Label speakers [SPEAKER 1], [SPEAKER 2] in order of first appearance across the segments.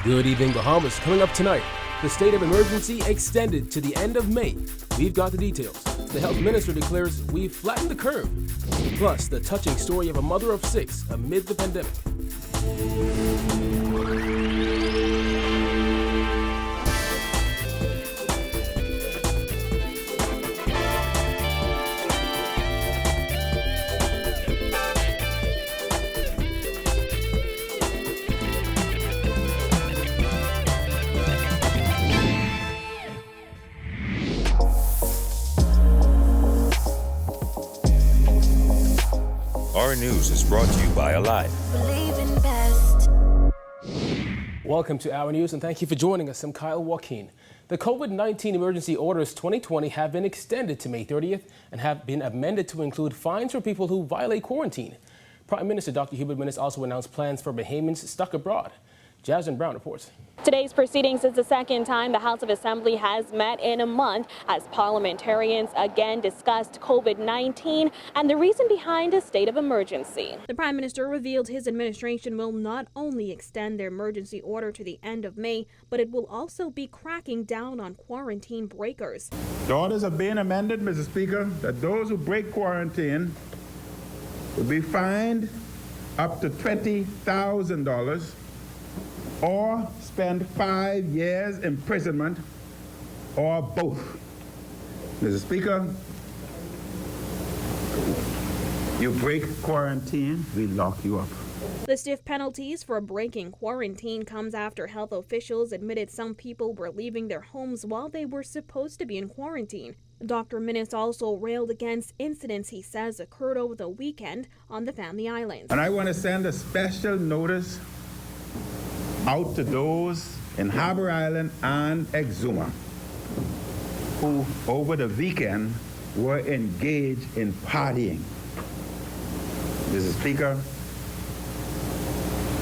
[SPEAKER 1] Good evening, Bahamas. Coming up tonight, the state of emergency extended to the end of May. We've got the details. The health minister declares we've flattened the curve. Plus, the touching story of a mother of 6 amid the pandemic.
[SPEAKER 2] Our news is brought to you by Alive.
[SPEAKER 1] Welcome to Our News and thank you for joining us. I'm Kyle Joaquin. The COVID-19 emergency orders 2020 have been extended to May 30th and have been amended to include fines for people who violate quarantine. Prime Minister Dr. Hubert Minnis also announced plans for Bahamians stuck abroad. Jasmine Brown reports.
[SPEAKER 3] Today's proceedings is the second time the House of Assembly has met in a month as parliamentarians again discussed COVID-19 and the reason behind a state of emergency. The Prime Minister revealed his administration will not only extend their emergency order to the end of May, but it will also be cracking down on quarantine breakers.
[SPEAKER 4] The orders are being amended, Mr. Speaker, that those who break quarantine will be fined up to $20,000 or spend 5 years imprisonment, or both. Mr. Speaker, you break quarantine, we lock you up.
[SPEAKER 3] The stiff penalties for breaking quarantine comes after health officials admitted some people were leaving their homes while they were supposed to be in quarantine. Dr. Minnis also railed against incidents he says occurred over the weekend on the Family Islands.
[SPEAKER 4] And I want to send a special notice out to those in Harbor Island and Exuma who over the weekend were engaged in partying. Mr. Speaker,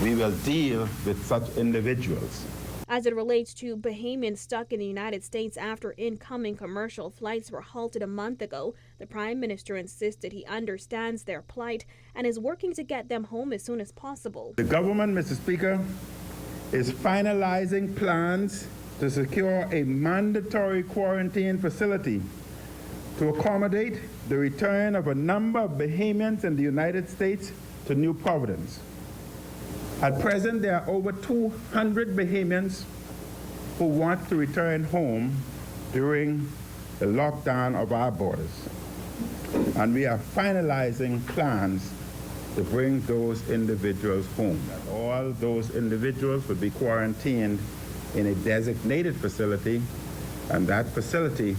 [SPEAKER 4] we will deal with such individuals.
[SPEAKER 3] As it relates to Bahamians stuck in the United States after incoming commercial flights were halted a month ago, the Prime Minister insisted he understands their plight and is working to get them home as soon as possible.
[SPEAKER 4] The government, Mr. Speaker, is finalizing plans to secure a mandatory quarantine facility to accommodate the return of a number of Bahamians in the United States to New Providence. At present, there are over 200 Bahamians who want to return home during the lockdown of our borders. And we are finalizing plans to bring those individuals home. All those individuals will be quarantined in a designated facility, and that facility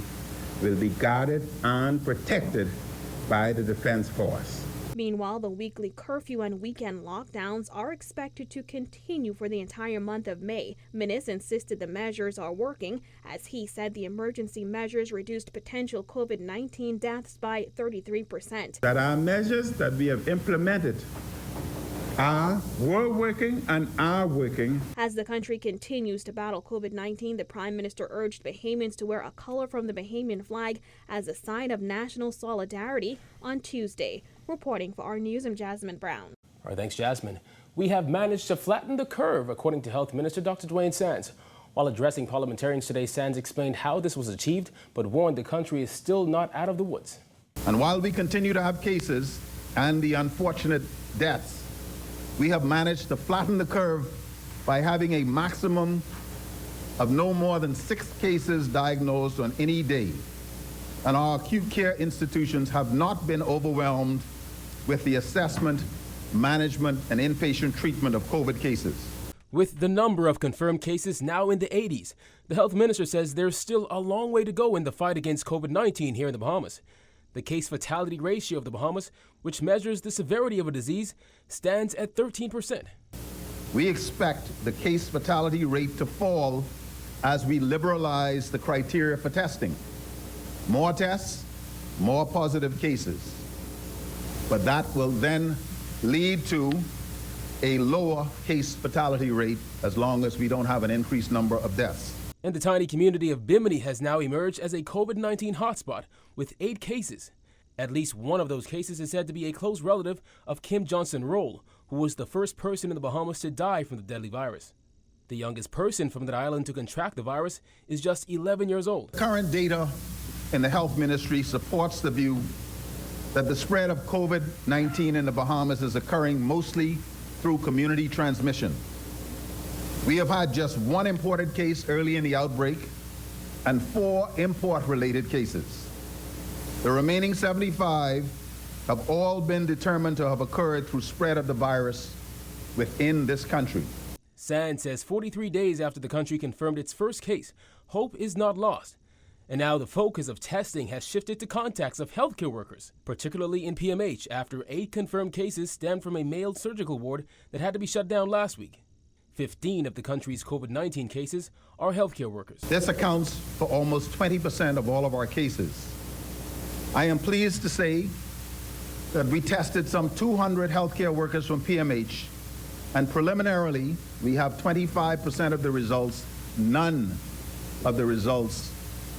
[SPEAKER 4] will be guarded and protected by the Defense Force.
[SPEAKER 3] Meanwhile, the weekly curfew and weekend lockdowns are expected to continue for the entire month of May. Minnis insisted the measures are working, as he said the emergency measures reduced potential COVID-19 deaths by 33%.
[SPEAKER 4] That our measures that we have implemented were working and are working.
[SPEAKER 3] As the country continues to battle COVID-19, the Prime Minister urged Bahamians to wear a color from the Bahamian flag as a sign of national solidarity on Tuesday. Reporting for Our News, I'm Jasmine Brown.
[SPEAKER 1] All right, thanks, Jasmine. We have managed to flatten the curve, according to Health Minister Dr. Dwayne Sands. While addressing parliamentarians today, Sands explained how this was achieved, but warned the country is still not out of the woods.
[SPEAKER 5] And while we continue to have cases and the unfortunate deaths, we have managed to flatten the curve by having a maximum of no more than 6 cases diagnosed on any day. And our acute care institutions have not been overwhelmed with the assessment, management, and inpatient treatment of COVID cases.
[SPEAKER 1] With the number of confirmed cases now in the 80s, the health minister says there's still a long way to go in the fight against COVID-19 here in the Bahamas. The case fatality ratio of the Bahamas, which measures the severity of a disease, stands at 13%.
[SPEAKER 5] We expect the case fatality rate to fall as we liberalize the criteria for testing. More tests, more positive cases. But that will then lead to a lower case fatality rate as long as we don't have an increased number of deaths.
[SPEAKER 1] And the tiny community of Bimini has now emerged as a COVID-19 hotspot with 8 cases. At least one of those cases is said to be a close relative of Kim Johnson Roll, who was the first person in the Bahamas to die from the deadly virus. The youngest person from that island to contract the virus is just 11 years old.
[SPEAKER 5] Current data in the health ministry supports the view that the spread of COVID-19 in the Bahamas is occurring mostly through community transmission. We have had just one imported case early in the outbreak and 4 import-related cases. The remaining 75 have all been determined to have occurred through spread of the virus within this country.
[SPEAKER 1] SAN says 43 days after the country confirmed its first case, hope is not lost. And now the focus of testing has shifted to contacts of healthcare workers, particularly in PMH, after 8 confirmed cases stemmed from a male surgical ward that had to be shut down last week. 15 of the country's COVID-19 cases are healthcare workers.
[SPEAKER 5] This accounts for almost 20% of all of our cases. I am pleased to say that we tested some 200 healthcare workers from PMH, and preliminarily, we have 25% of the results. None of the results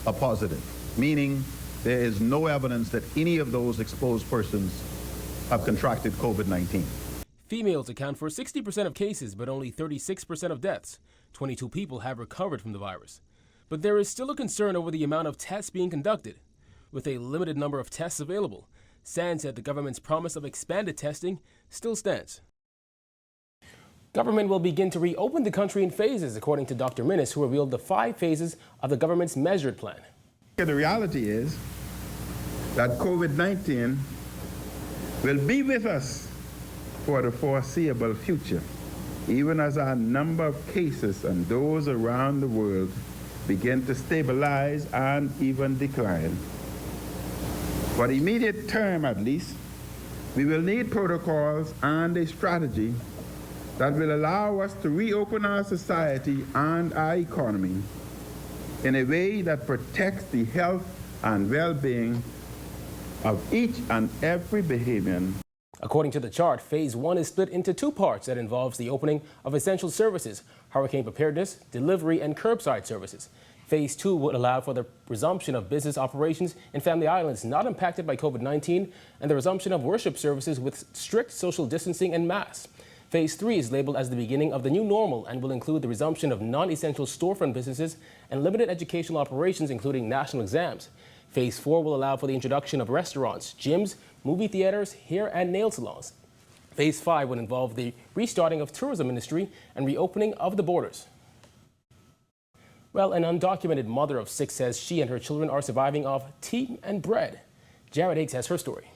[SPEAKER 5] are positive, meaning there is no evidence that any of those exposed persons have contracted COVID-19.
[SPEAKER 1] Females account for 60% of cases, but only 36% of deaths. 22 people have recovered from the virus. But there is still a concern over the amount of tests being conducted. With a limited number of tests available, SAN said the government's promise of expanded testing still stands. Government will begin to reopen the country in phases, according to Dr. Minnis, who revealed the 5 phases of the government's measured plan.
[SPEAKER 4] The reality is that COVID-19 will be with us for the foreseeable future, even as our number of cases and those around the world begin to stabilize and even decline. For the immediate term, at least, we will need protocols and a strategy that will allow us to reopen our society and our economy in a way that protects the health and well-being of each and every Bahamian.
[SPEAKER 1] According to the chart, Phase 1 is split into 2 parts that involves the opening of essential services, hurricane preparedness, delivery, and curbside services. Phase 2 would allow for the resumption of business operations in family islands not impacted by COVID-19 and the resumption of worship services with strict social distancing and masks. Phase 3 is labeled as the beginning of the new normal and will include the resumption of non-essential storefront businesses and limited educational operations, including national exams. Phase 4 will allow for the introduction of restaurants, gyms, movie theaters, hair and nail salons. Phase 5 would involve the restarting of tourism industry and reopening of the borders. Well, an undocumented mother of 6 says she and her children are surviving off tea and bread. Jared Higgs has her story.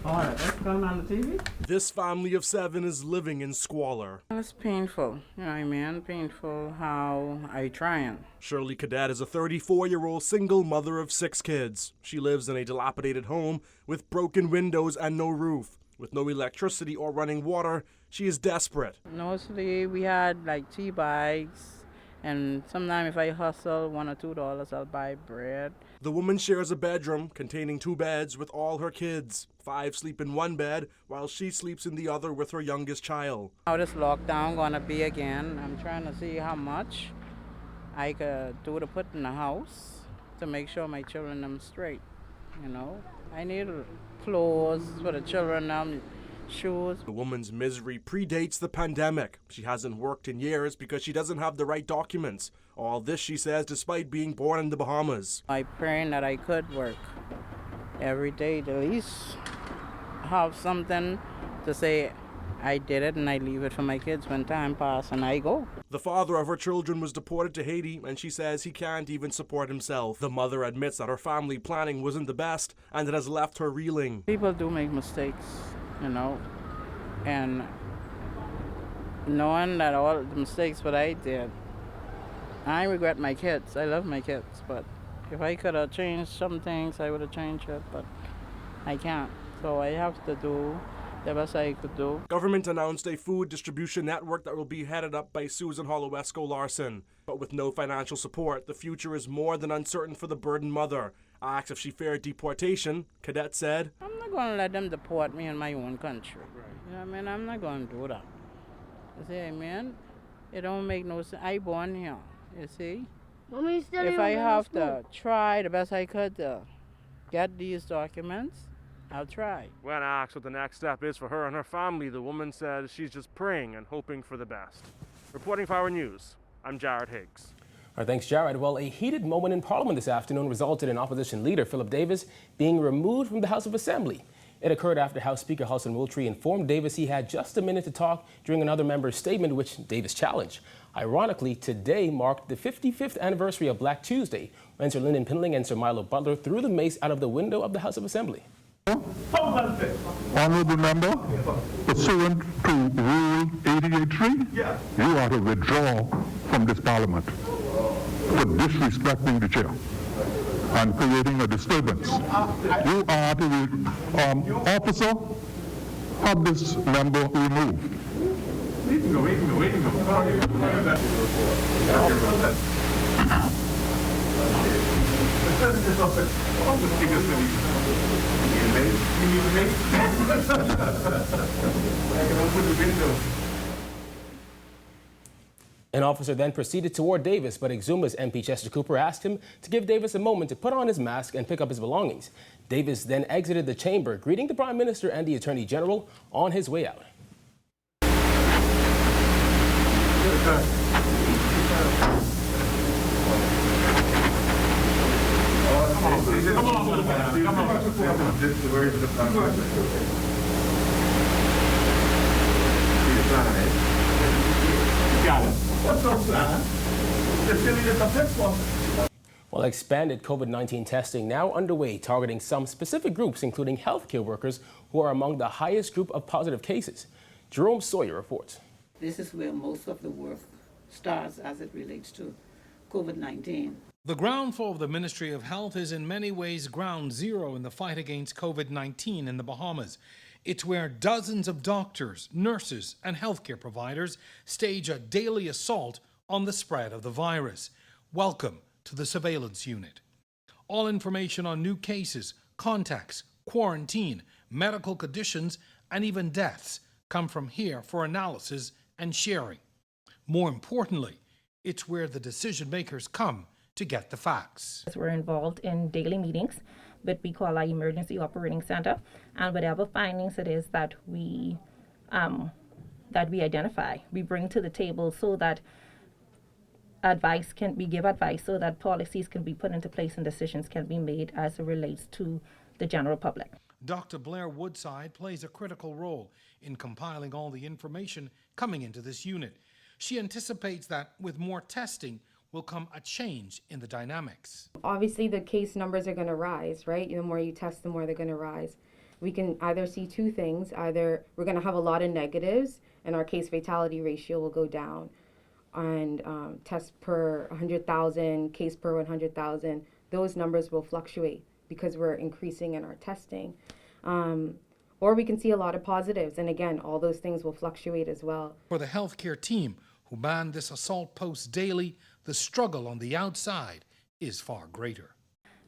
[SPEAKER 6] All right, what's going on the TV?
[SPEAKER 7] This family of 7 is living in squalor.
[SPEAKER 6] It's painful, you know what I mean? Painful how I trying.
[SPEAKER 7] Shirley Cadet is a 34-year-old single mother of 6 kids. She lives in a dilapidated home with broken windows and no roof. With no electricity or running water, she is desperate.
[SPEAKER 6] Mostly we had like tea bags, and sometimes if I hustle $1 or $2, I'll buy bread.
[SPEAKER 7] The woman shares a bedroom containing 2 beds with all her kids. 5 sleep in one bed while she sleeps in the other with her youngest child.
[SPEAKER 6] How this lockdown gonna be again, I'm trying to see how much I could do to put in the house to make sure my children are straight, you know. I need clothes for the children, shoes.
[SPEAKER 7] The woman's misery predates the pandemic. She hasn't worked in years because she doesn't have the right documents. All this, she says, despite being born in the Bahamas.
[SPEAKER 6] I praying that I could work every day to at least have something to say I did it, and I leave it for my kids when time passes and I go.
[SPEAKER 7] The father of her children was deported to Haiti, and she says he can't even support himself. The mother admits that her family planning wasn't the best and it has left her reeling.
[SPEAKER 6] People do make mistakes, you know, and knowing that all the mistakes that I did, I regret my kids. I love my kids, but if I could have changed some things, I would have changed it, but I can't. So I have to do the best I could do.
[SPEAKER 7] Government announced a food distribution network that will be headed up by Susan Holowesco-Larson. But with no financial support, the future is more than uncertain for the burdened mother. Asked if she feared deportation, Cadet said,
[SPEAKER 6] I'm not going to let them deport me in my own country. You know what I mean? I'm not going to do that. You see, I mean, it don't make no sense. I born here, you see? If I have to try the best I could to get these documents, I'll try.
[SPEAKER 7] When asked what the next step is for her and her family, the woman says she's just praying and hoping for the best. Reporting for Our News, I'm Jared Higgs.
[SPEAKER 1] All right, thanks, Jared. Well, a heated moment in Parliament this afternoon resulted in opposition leader Philip Davis being removed from the House of Assembly. It occurred after House Speaker Hudson Moultrie informed Davis he had just a minute to talk during another member's statement, which Davis challenged. Ironically, today marked the 55th anniversary of Black Tuesday, when Sir Lyndon Pindling and Sir Milo Butler threw the mace out of the window of the House of Assembly.
[SPEAKER 8] Honorable member, pursuant to Rule 88.3, you are to withdraw from this Parliament for disrespecting the chair and creating a disturbance. You are to, officer, have this member removed.
[SPEAKER 1] An officer then proceeded toward Davis, but Exuma's MP Chester Cooper asked him to give Davis a moment to put on his mask and pick up his belongings. Davis then exited the chamber, greeting the Prime Minister and the Attorney General on his way out. Well, expanded COVID-19 testing now underway, targeting some specific groups, including healthcare workers, who are among the highest group of positive cases. Jerome Sawyer reports.
[SPEAKER 9] This is where most of the work starts as it relates to COVID-19.
[SPEAKER 10] The ground floor of the Ministry of Health is in many ways ground zero in the fight against COVID-19 in the Bahamas. It's where dozens of doctors, nurses, and healthcare providers stage a daily assault on the spread of the virus. Welcome to the surveillance unit. All information on new cases, contacts, quarantine, medical conditions, and even deaths come from here for analysis and sharing. More importantly, it's where the decision makers come to get the facts.
[SPEAKER 11] We're involved in daily meetings with we call our emergency operating center, and whatever findings it is that we identify, we bring to the table so that we give advice so that policies can be put into place and decisions can be made as it relates to the general public.
[SPEAKER 10] Dr. Blair Woodside plays a critical role in compiling all the information coming into this unit. She anticipates that with more testing will come a change in the dynamics.
[SPEAKER 12] Obviously, the case numbers are going to rise, right? The more you test, the more they're going to rise. We can either see two things. Either we're going to have a lot of negatives and our case fatality ratio will go down, and tests per 100,000, case per 100,000, those numbers will fluctuate because we're increasing in our testing. Or we can see a lot of positives, and again, all those things will fluctuate as well.
[SPEAKER 10] For the healthcare team who man this assault post daily, the struggle on the outside is far greater.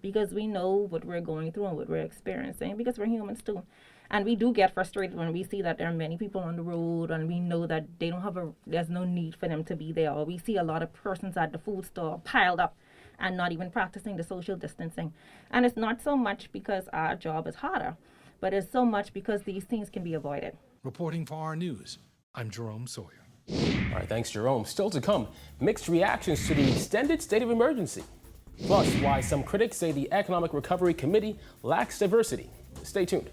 [SPEAKER 11] Because we know what we're going through and what we're experiencing, because we're humans too. And we do get frustrated when we see that there are many people on the road and we know that they don't have there's no need for them to be there. Or we see a lot of persons at the food store piled up and not even practicing the social distancing. And it's not so much because our job is harder, but it's so much because these things can be avoided.
[SPEAKER 10] Reporting for Our News, I'm Jerome Sawyer.
[SPEAKER 1] All right, thanks, Jerome. Still to come, mixed reactions to the extended state of emergency. Plus, why some critics say the Economic Recovery Committee lacks diversity. Stay tuned.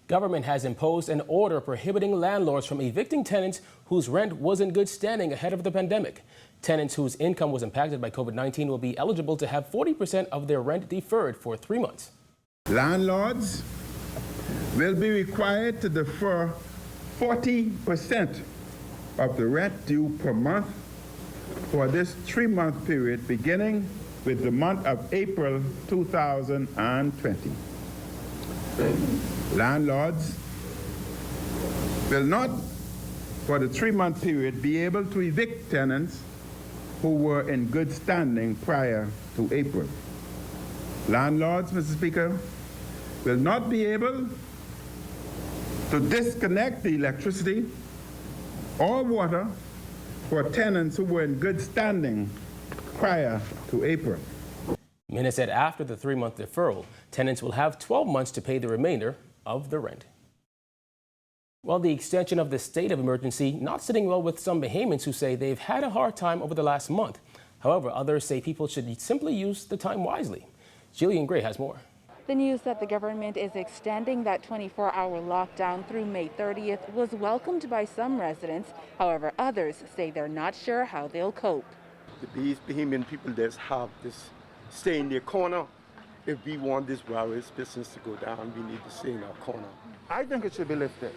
[SPEAKER 1] Government has imposed an order prohibiting landlords from evicting tenants whose rent was in good standing ahead of the pandemic. Tenants whose income was impacted by COVID-19 will be eligible to have 40% of their rent deferred for 3 months.
[SPEAKER 4] Landlords will be required to defer 40% of the rent due per month for this 3-month period beginning with the month of April 2020. Landlords will not, for the 3-month period, be able to evict tenants who were in good standing prior to April. Landlords, Mr. Speaker, will not be able to disconnect the electricity or water for tenants who were in good standing prior to April.
[SPEAKER 1] Minna said after the 3-month deferral, tenants will have 12 months to pay the remainder of the rent. Well, the extension of the state of emergency not sitting well with some Bahamians who say they've had a hard time over the last month. However, others say people should simply use the time wisely. Jillian Gray has more.
[SPEAKER 13] The news that the government is extending that 24-hour lockdown through May 30th was welcomed by some residents. However, others say they're not sure how they'll cope.
[SPEAKER 14] These Bahamian people just have this stay in their corner. If we want this virus business to go down, we need to stay in our corner.
[SPEAKER 15] I think it should be lifted.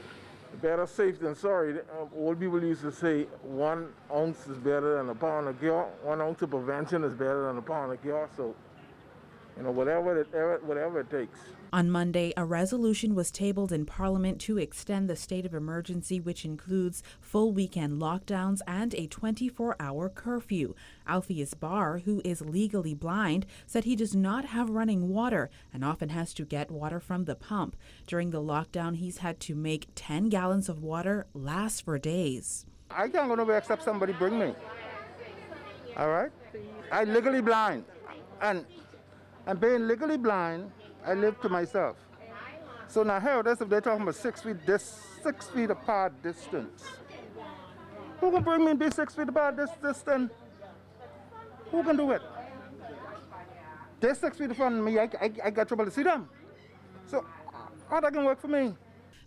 [SPEAKER 15] Better safe than sorry. Old people used to say 1 ounce is better than a pound of cure. 1 ounce of prevention is better than a pound of cure. So, whatever it takes.
[SPEAKER 16] On Monday, a resolution was tabled in Parliament to extend the state of emergency, which includes full weekend lockdowns and a 24-hour curfew. Alpheus Barr, who is legally blind, said he does not have running water and often has to get water from the pump. During the lockdown, he's had to make 10 gallons of water last for days.
[SPEAKER 15] I can't go nowhere except somebody bring me. All right? I'm legally blind. And being legally blind, I live to myself. So now here it is, if they're talking about 6 feet, 6 feet apart distance. Who can bring me and be 6 feet apart this distance? Who can do it? They're 6 feet in front of me, I got trouble to see them. So how that can work for me?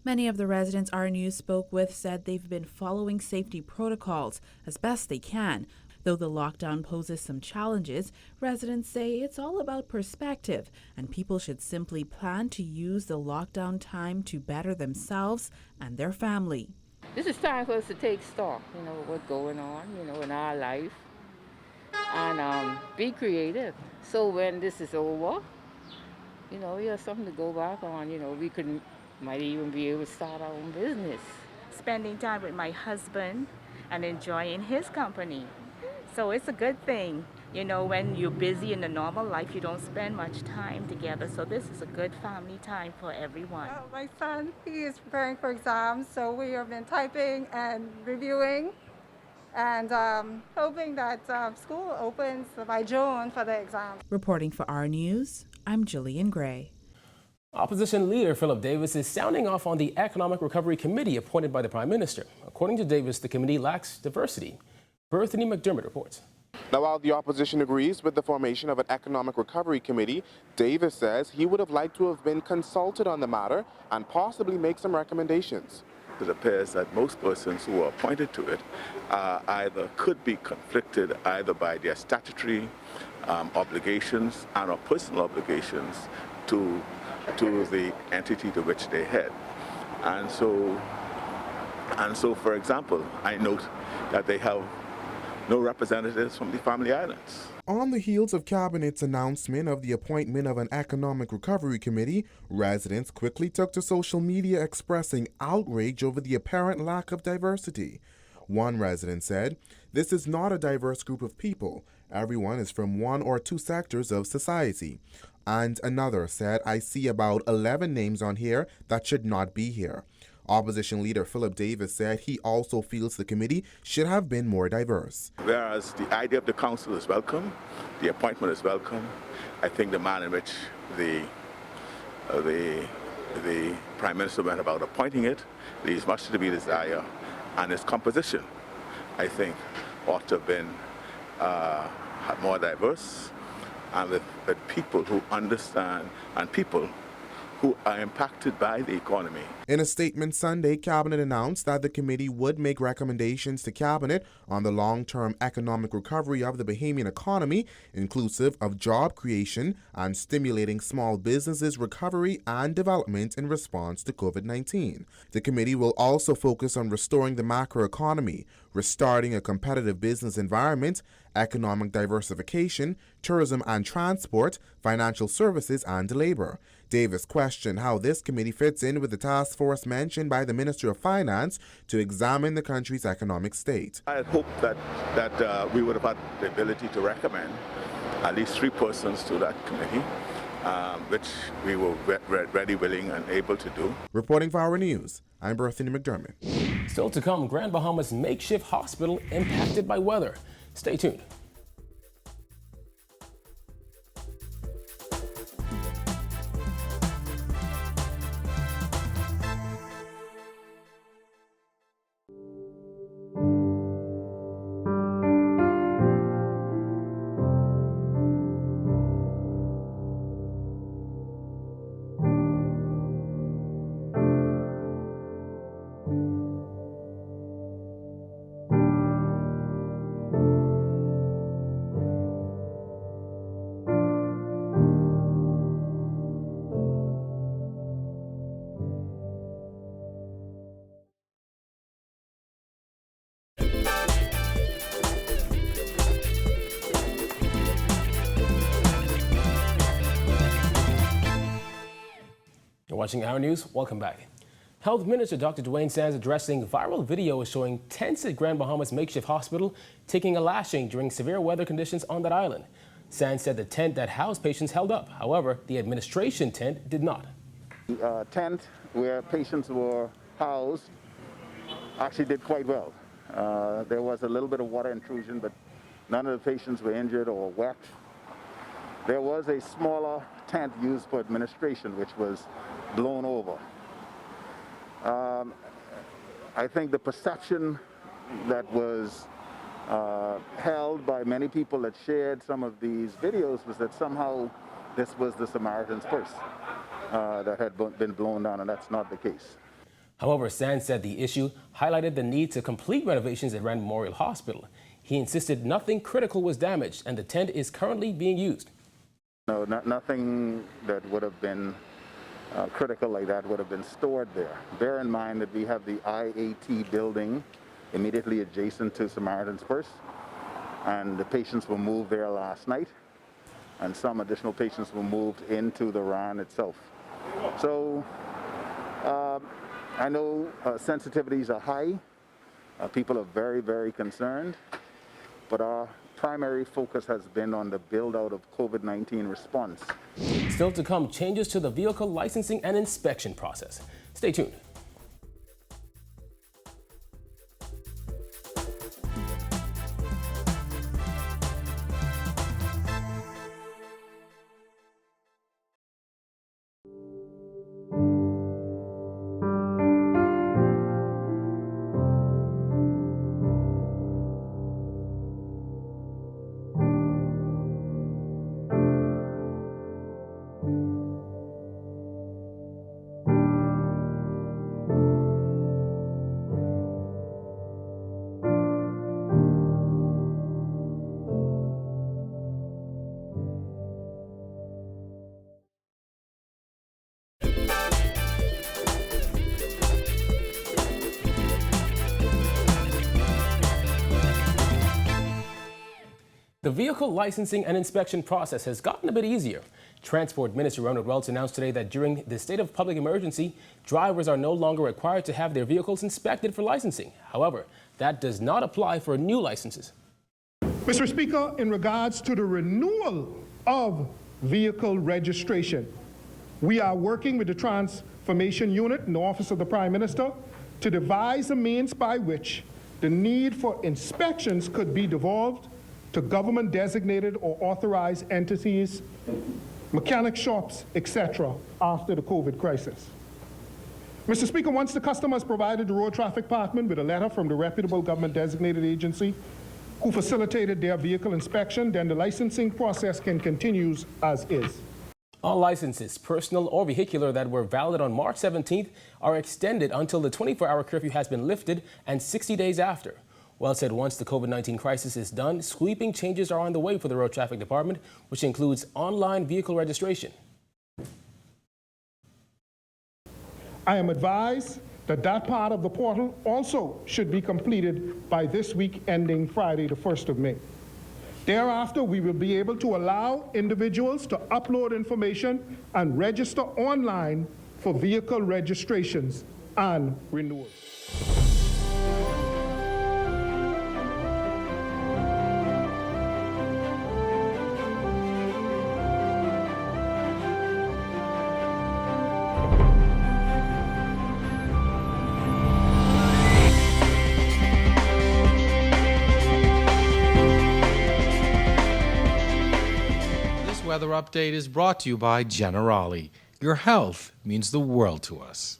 [SPEAKER 16] Many of the residents our news spoke with said they've been following safety protocols as best they can. Though the lockdown poses some challenges, residents say it's all about perspective and people should simply plan to use the lockdown time to better themselves and their family.
[SPEAKER 6] This is time for us to take stock, what's going on, in our life, and be creative. So when this is over, you have something to go back on. We might even be able to start our own business.
[SPEAKER 17] Spending time with my husband and enjoying his company. So it's a good thing. When you're busy in the normal life, you don't spend much time together. So this is a good family time for everyone.
[SPEAKER 18] My son, he is preparing for exams, so we have been typing and reviewing and hoping that school opens by June for the exams.
[SPEAKER 16] Reporting for our news, I'm Jillian Gray.
[SPEAKER 1] Opposition leader Philip Davis is sounding off on the Economic Recovery Committee appointed by the Prime Minister. According to Davis, the committee lacks diversity. Berthany McDermott reports.
[SPEAKER 19] Now, while the opposition agrees with the formation of an Economic Recovery Committee, Davis says he would have liked to have been consulted on the matter and possibly make some recommendations.
[SPEAKER 20] It appears that most persons who are appointed to it either could be conflicted either by their statutory obligations and or personal obligations to the entity to which they head. And so, for example, I note that they have no representatives from the Family Islands.
[SPEAKER 21] On the heels of Cabinet's announcement of the appointment of an Economic Recovery Committee, residents quickly took to social media expressing outrage over the apparent lack of diversity. One resident said, "This is not a diverse group of people. Everyone is from 1 or 2 sectors of society." And another said, "I see about 11 names on here that should not be here." Opposition leader Philip Davis said he also feels the committee should have been more diverse.
[SPEAKER 20] Whereas the idea of the council is welcome, the appointment is welcome, I think the manner in which the Prime Minister went about appointing it leaves much to be desired, and its composition, I think, ought to have been more diverse and with people who understand and people who are impacted by the economy.
[SPEAKER 21] In a statement Sunday, Cabinet announced that the committee would make recommendations to Cabinet on the long-term economic recovery of the Bahamian economy, inclusive of job creation and stimulating small businesses' recovery and development in response to COVID-19. The committee will also focus on restoring the macroeconomy, restarting a competitive business environment, economic diversification, tourism and transport, financial services, and labor. Davis questioned how this committee fits in with the task force mentioned by the Minister of Finance to examine the country's economic state.
[SPEAKER 20] I had hoped that we would have had the ability to recommend at least 3 persons to that committee, which we were ready, willing, and able to do.
[SPEAKER 21] Reporting for Our News, I'm Berthany McDermott.
[SPEAKER 1] Still to come, Grand Bahama's makeshift hospital impacted by weather. Stay tuned. You're watching Our News. Welcome back. Health Minister Dr. Dwayne Sands addressing viral video showing tents at Grand Bahama's makeshift hospital taking a lashing during severe weather conditions on that island. Sands said the tent that housed patients held up. However, the administration tent did not.
[SPEAKER 5] The tent where patients were housed actually did quite well. There was a little bit of water intrusion, but none of the patients were injured or wet. There was a smaller tent used for administration, which was blown over. I think the perception that was held by many people that shared some of these videos was that somehow this was the Samaritan's Purse that had been blown down, and that's not the case.
[SPEAKER 1] However, Sands said the issue highlighted the need to complete renovations at Rand Memorial Hospital. He insisted nothing critical was damaged and the tent is currently being used.
[SPEAKER 5] No, nothing that would have been critical like that would have been stored there. Bear in mind that we have the IAT building immediately adjacent to Samaritan's Purse, and the patients were moved there last night, and some additional patients were moved into the RAN itself. So I know sensitivities are high. People are very, very concerned, but our primary focus has been on the build-out of COVID-19 response.
[SPEAKER 1] Still to come, changes to the vehicle licensing and inspection process. Stay tuned. The vehicle licensing and inspection process has gotten a bit easier. Transport Minister Ronald Welts announced today that during the state of public emergency, drivers are no longer required to have their vehicles inspected for licensing. However, that does not apply for new licenses.
[SPEAKER 2] Mr. Speaker, in regards to the renewal of vehicle registration, we are working with the Transformation Unit in the Office of the Prime Minister to devise a means by which the need for inspections could be devolved to government-designated or authorized entities, mechanic shops, etc., after the COVID crisis. Mr. Speaker, once the customer has provided the Road Traffic Department with a letter from the reputable government-designated agency who facilitated their vehicle inspection, then the licensing process can continue as is.
[SPEAKER 1] All licenses, personal or vehicular, that were valid on March 17th are extended until the 24-hour curfew has been lifted and 60 days after. Well said, once the COVID-19 crisis is done, sweeping changes are on the way for the Road Traffic Department, which includes online vehicle registration.
[SPEAKER 2] I am advised that that part of the portal also should be completed by this week ending Friday, the 1st of May. Thereafter, we will be able to allow individuals to upload information and register online for vehicle registrations and renewals.
[SPEAKER 10] Weather update is brought to you by Generali. Your health means the world to us.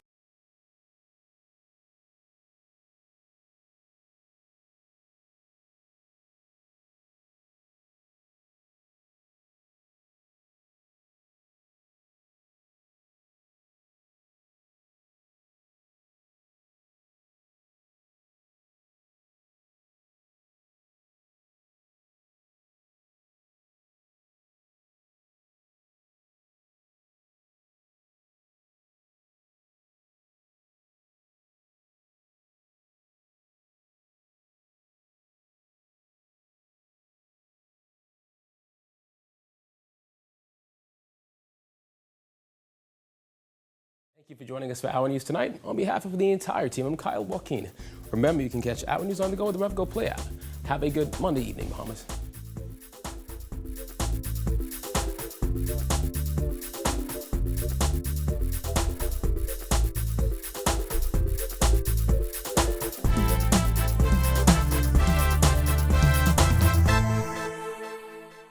[SPEAKER 1] Thank you for joining us for Our News tonight. On behalf of the entire team, I'm Kyle Joaquin. Remember, you can catch Our News on the go with the RevGo Play app. Have a good Monday evening, Bahamas.